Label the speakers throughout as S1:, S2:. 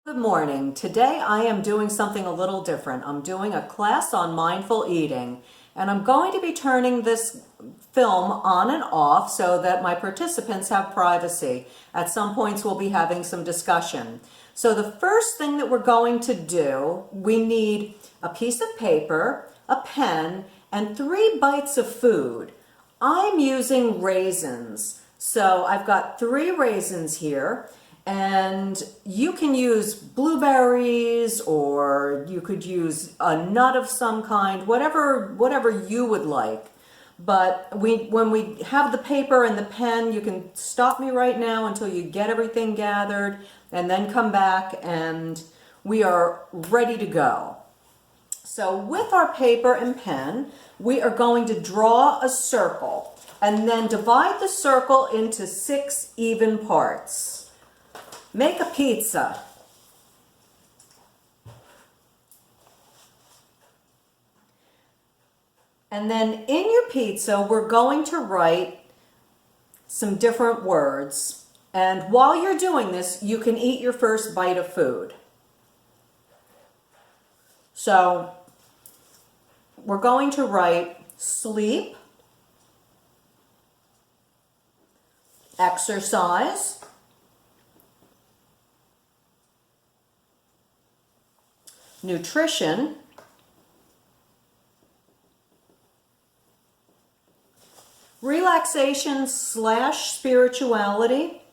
S1: Good morning. Today I am doing something a little different. I'm doing a class on mindful eating, and I'm going to be turning this film on and off so that my participants have privacy. At some points we'll be having some discussion. So the first thing that we're going to do, we need a piece of paper, a pen, and 3 bites of food. I'm using raisins. So I've got 3 raisins here. And you can use blueberries, or you could use a nut of some kind, whatever you would like. But when we have the paper and the pen, you can stop me right now until you get everything gathered, and then come back and we are ready to go. So with our paper and pen, we are going to draw a circle and then divide the circle into 6 even parts. Make a pizza. And then in your pizza, we're going to write some different words. And while you're doing this, you can eat your first bite of food. So we're going to write sleep, exercise, nutrition, relaxation / spirituality,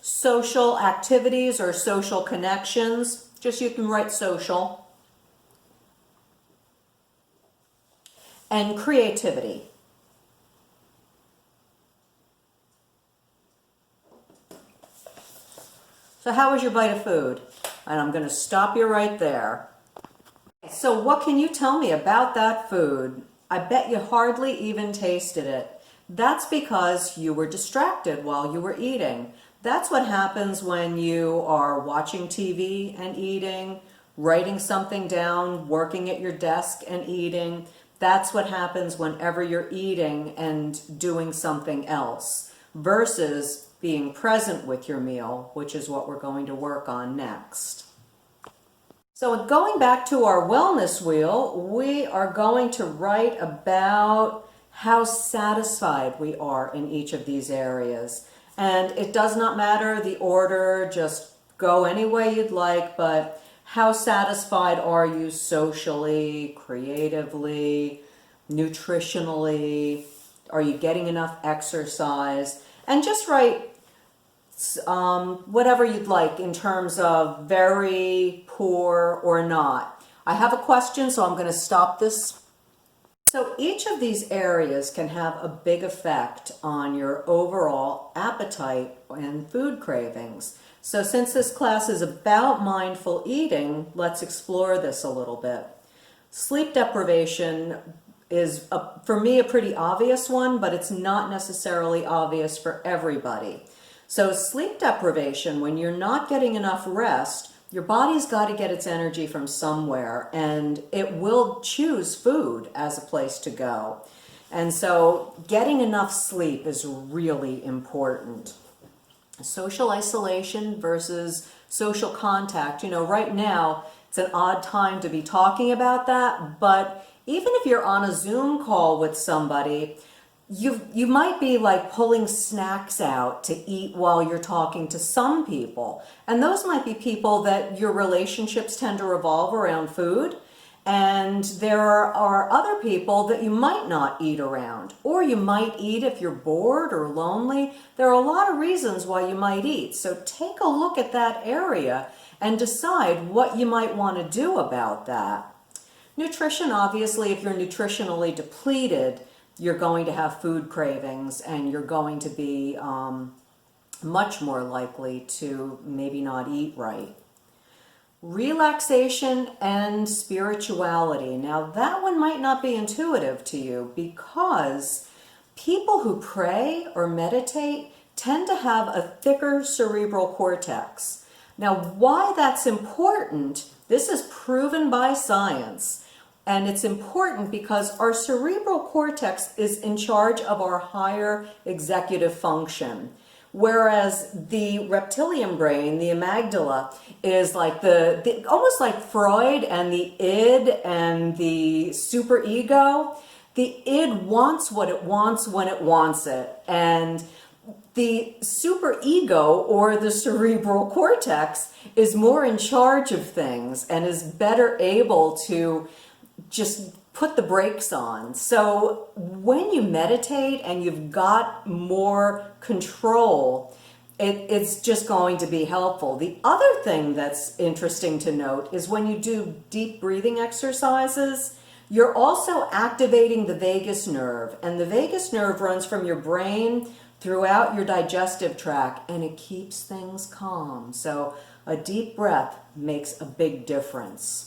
S1: social activities or social connections, just you can write social, and creativity. So how was your bite of food? And I'm going to stop you right there. So what can you tell me about that food? I bet you hardly even tasted it. That's because you were distracted while you were eating. That's what happens when you are watching TV and eating, writing something down, working at your desk and eating. That's what happens whenever you're eating and doing something else versus being present with your meal, which is what we're going to work on next. So going back to our wellness wheel, we are going to write about how satisfied we are in each of these areas. And it does not matter the order, just go any way you'd like, but how satisfied are you socially, creatively, nutritionally? Are you getting enough exercise? And just write whatever you'd like in terms of very, poor, or not. I have a question, so I'm going to stop this. So each of these areas can have a big effect on your overall appetite and food cravings. So since this class is about mindful eating, let's explore this a little bit. Sleep deprivation is, for me, a pretty obvious one, but it's not necessarily obvious for everybody. So sleep deprivation, when you're not getting enough rest, your body's got to get its energy from somewhere, and it will choose food as a place to go. And so getting enough sleep is really important. Social isolation versus social contact. You know, right now it's an odd time to be talking about that, but even if you're on a Zoom call with somebody, you might be like pulling snacks out to eat while you're talking to some people. And those might be people that your relationships tend to revolve around food. And there are other people that you might not eat around. Or you might eat if you're bored or lonely. There are a lot of reasons why you might eat. So take a look at that area and decide what you might want to do about that. Nutrition, obviously, if you're nutritionally depleted, you're going to have food cravings, and you're going to be much more likely to maybe not eat right. Relaxation and spirituality. Now that one might not be intuitive to you, because people who pray or meditate tend to have a thicker cerebral cortex. Now why that's important, this is proven by science. And it's important because our cerebral cortex is in charge of our higher executive function. Whereas the reptilian brain, the amygdala, is like the almost like Freud and the id and the superego. The id wants what it wants when it wants it. And the superego, or the cerebral cortex, is more in charge of things and is better able to just put the brakes on. So when you meditate and you've got more control, it's just going to be helpful. The other thing that's interesting to note is when you do deep breathing exercises, you're also activating the vagus nerve. And the vagus nerve runs from your brain throughout your digestive tract, and it keeps things calm. So a deep breath makes a big difference.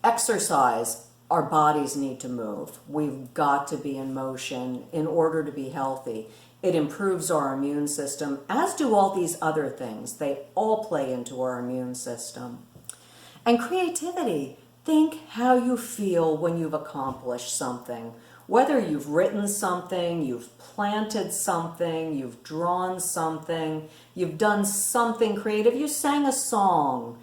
S1: Exercise, our bodies need to move. We've got to be in motion in order to be healthy. It improves our immune system, as do all these other things. They all play into our immune system. And creativity. Think how you feel when you've accomplished something. Whether you've written something, you've planted something, you've drawn something, you've done something creative, you sang a song.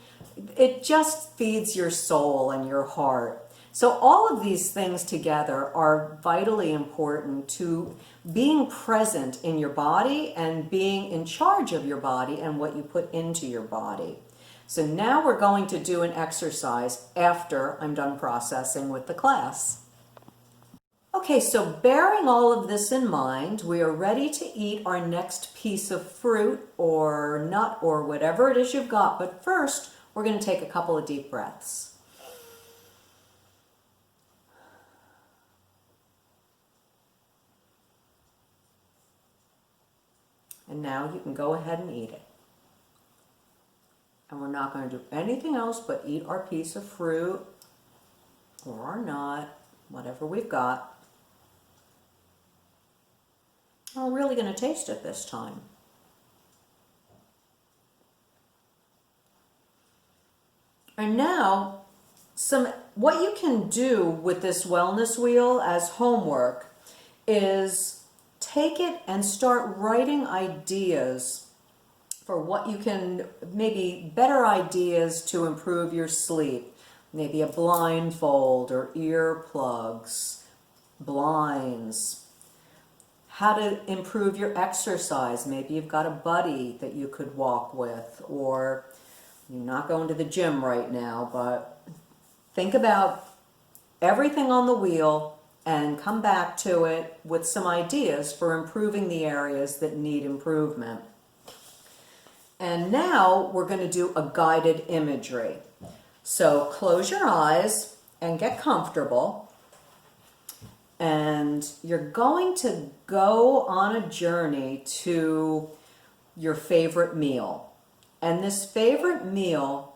S1: It just feeds your soul and your heart. So all of these things together are vitally important to being present in your body and being in charge of your body and what you put into your body. So now we're going to do an exercise after I'm done processing with the class. Okay, so bearing all of this in mind, we are ready to eat our next piece of fruit or nut or whatever it is you've got. But first, we're going to take a couple of deep breaths. And now you can go ahead and eat it. And we're not going to do anything else but eat our piece of fruit or our nut, whatever we've got. We're really going to taste it this time. And now, what you can do with this wellness wheel as homework is take it and start writing ideas for what you can, maybe better ideas to improve your sleep. Maybe a blindfold or earplugs, blinds. How to improve your exercise. Maybe you've got a buddy that you could walk with, or you're not going to the gym right now, but think about everything on the wheel and come back to it with some ideas for improving the areas that need improvement. And now we're going to do a guided imagery. So close your eyes and get comfortable. And you're going to go on a journey to your favorite meal. And this favorite meal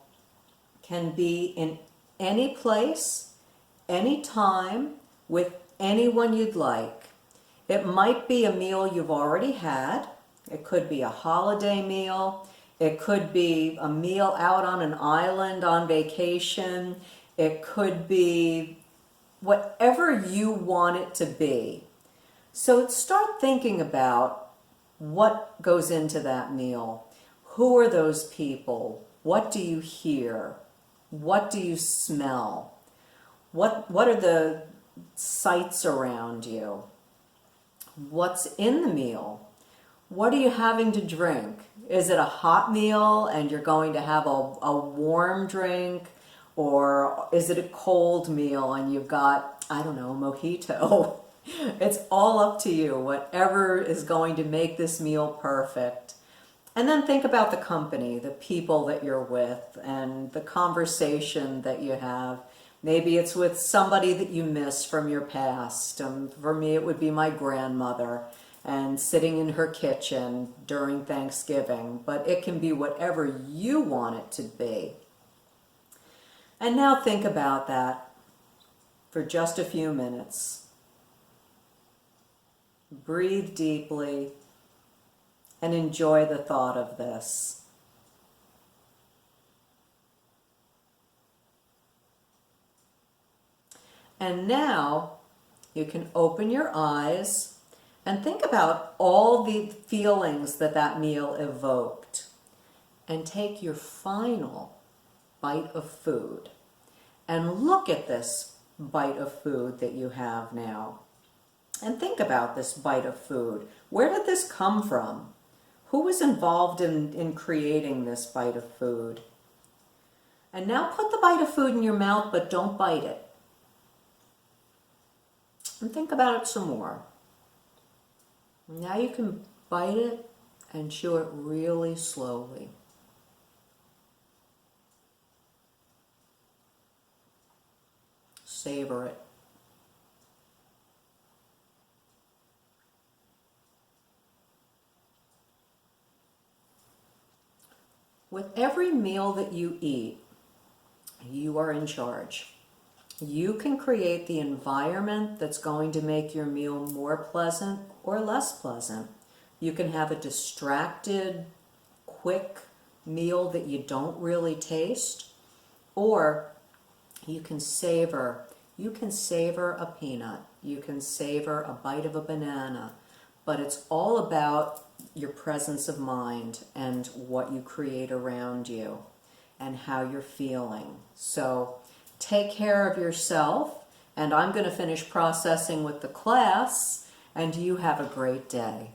S1: can be in any place, any time, with anyone you'd like. It might be a meal you've already had. It could be a holiday meal. It could be a meal out on an island on vacation. It could be whatever you want it to be. So start thinking about what goes into that meal. Who are those people? What do you hear? What do you smell? What are the sights around you? What's in the meal? What are you having to drink? Is it a hot meal and you're going to have a warm drink? Or is it a cold meal and you've got, I don't know, a mojito? It's all up to you, whatever is going to make this meal perfect. And then think about the company, the people that you're with, and the conversation that you have. Maybe it's with somebody that you miss from your past. For me, it would be my grandmother, and sitting in her kitchen during Thanksgiving. But it can be whatever you want it to be. And now think about that for just a few minutes. Breathe deeply and enjoy the thought of this. And now you can open your eyes and think about all the feelings that that meal evoked. And take your final bite of food. And look at this bite of food that you have now. And think about this bite of food. Where did this come from? Who was involved in creating this bite of food? And now put the bite of food in your mouth, but don't bite it. And think about it some more. Now you can bite it and chew it really slowly. Savor it. With every meal that you eat, you are in charge. You can create the environment that's going to make your meal more pleasant or less pleasant. You can have a distracted, quick meal that you don't really taste, or you can savor. You can savor a peanut. You can savor a bite of a banana. But it's all about your presence of mind and what you create around you and how you're feeling. So take care of yourself, and I'm going to finish processing with the class, and you have a great day.